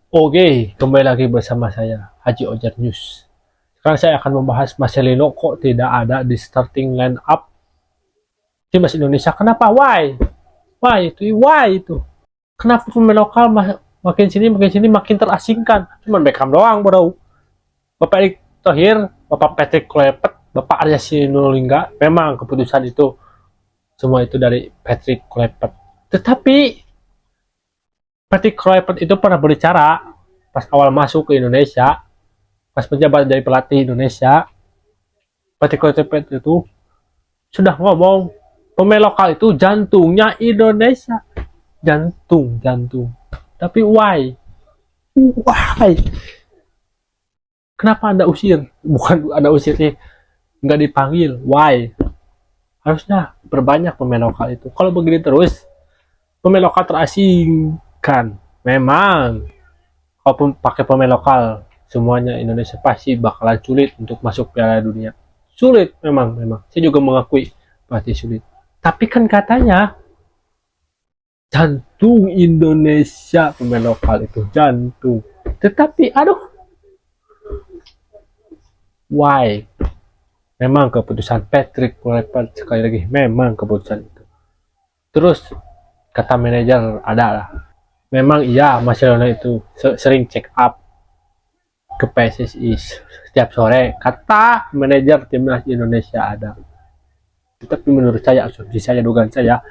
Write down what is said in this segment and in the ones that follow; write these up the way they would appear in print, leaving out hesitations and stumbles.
Oke, kembali lagi bersama saya, Haji Ojar News. Sekarang saya akan membahas Marcelino kok tidak ada di starting line up timnas Indonesia. Kenapa? Why? Why itu? Why itu? Kenapa pemain lokal makin sini makin terasingkan? Cuman Beckham doang, bro. Bapak Erick Thohir, Bapak Patrick Kluivert, Bapak Arya Sinulinga, memang keputusan itu semua itu dari Patrick Kluivert. Tetapi Patrick Kluivert itu pernah berbicara pas awal masuk ke Indonesia, pas menjabat jadi pelatih Indonesia, Patrick Kluivert itu sudah ngomong pemain lokal itu jantungnya Indonesia, jantung jantung. Tapi why kenapa anda usir, bukan anda usir nih, nggak dipanggil, why? Harusnya berbanyak pemain lokal itu. Kalau begini terus pemain lokal terasingkan. Memang kalau pakai pemain lokal semuanya Indonesia pasti bakalan sulit untuk masuk Piala Dunia. Sulit memang. Saya juga mengakui pasti sulit. Tapi kan katanya jantung Indonesia pemain lokal itu jantung. Tetapi aduh, why? Memang keputusan Patrick Kluivert sekali lagi, memang keputusan itu. Terus kata manajer adalah memang iya Marcelino itu sering check up ke PSSI setiap sore, kata manajer timnas Indonesia ada. Tapi menurut saya, asumsi saya, dugaan saya,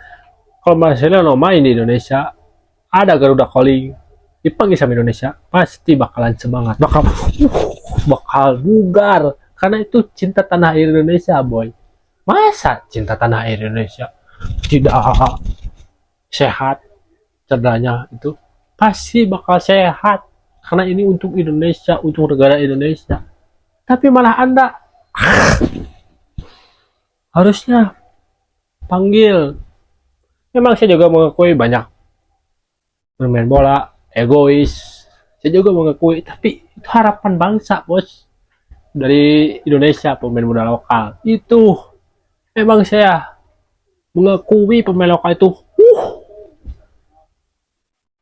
kalau Marcelino main di Indonesia, ada Garuda Calling, dipanggil sama Indonesia, pasti bakalan semangat, bakal bugar, karena itu cinta tanah air Indonesia, boy. Masa cinta tanah air Indonesia tidak sehat, cederanya itu pasti bakal sehat, karena ini untuk Indonesia, untuk negara Indonesia. Tapi malah Anda harusnya panggil. Memang saya juga mengakui banyak bermain bola egois, saya juga mengakui, tapi itu harapan bangsa, bos. Dari Indonesia pemain muda lokal itu memang saya mengakui pemain lokal itu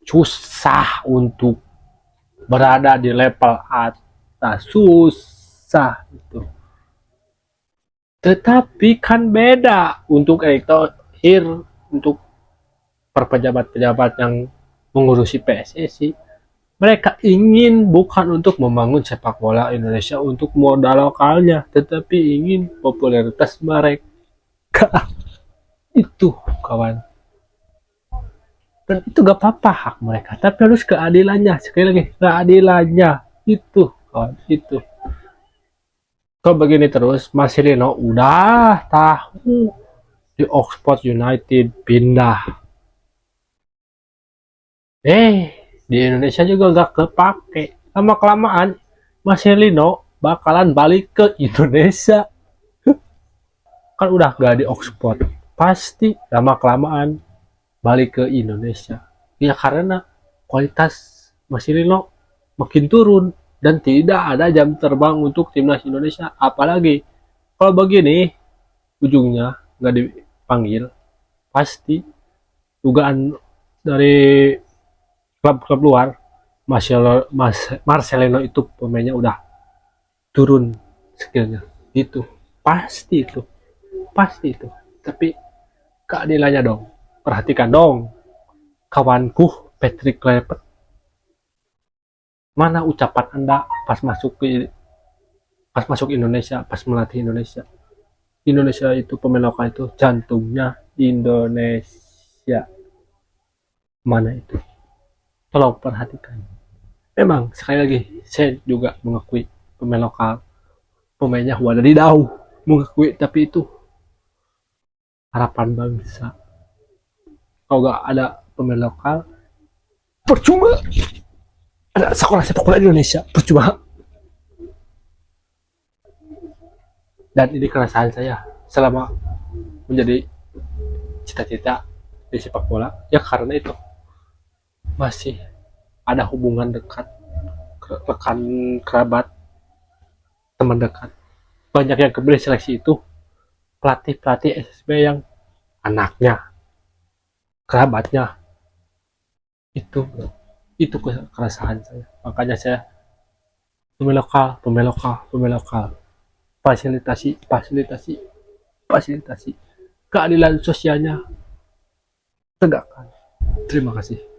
susah untuk berada di level atas, susah itu. Tetapi kan beda untuk Erick Thohir, untuk pejabat-pejabat yang mengurusi PSSI. Mereka ingin bukan untuk membangun sepak bola Indonesia untuk modal lokalnya, tetapi ingin popularitas mereka. Itu kawan. Dan itu gak apa-apa hak mereka, tapi harus keadilannya. Sekali lagi, keadilannya. Itu kawan, itu. Kalau begini terus, Marcelino udah tahu di Oxford United pindah. Di Indonesia juga nggak kepake. Lama kelamaan Marcelino bakalan balik ke Indonesia. Kan udah gak di Oxford, pasti lama kelamaan balik ke Indonesia. Ya karena kualitas Marcelino makin turun dan tidak ada jam terbang untuk timnas Indonesia. Apalagi kalau begini ujungnya nggak dipanggil, pasti dugaan dari klub-klub luar, Marcelino itu pemainnya udah turun skillnya, itu pasti itu. Tapi keadilannya dong, perhatikan dong kawanku Patrick Kluivert, mana ucapan anda pas masuk Indonesia, pas melatih Indonesia. Indonesia itu pemain lokal itu jantungnya Indonesia, mana itu, tolong perhatikan. Memang sekali lagi saya juga mengakui pemain lokal, pemainnya wadadidau, mengakui, tapi itu harapan bangsa. Kalau nggak ada pemain lokal, percuma ada sekolah sepak bola di Indonesia, percuma. Dan ini keresahan saya selama menjadi cita-cita di sepak bola, ya karena itu masih ada hubungan dekat, rekan kerabat, teman dekat, banyak yang kebeli seleksi itu pelatih SSB yang anaknya, kerabatnya itu Itu keresahan saya. Makanya saya pemilu lokal, pemilu lokal, pemilu lokal. Fasilitasi, fasilitasi, fasilitasi. Keadilan sosialnya tegakkan. Terima kasih.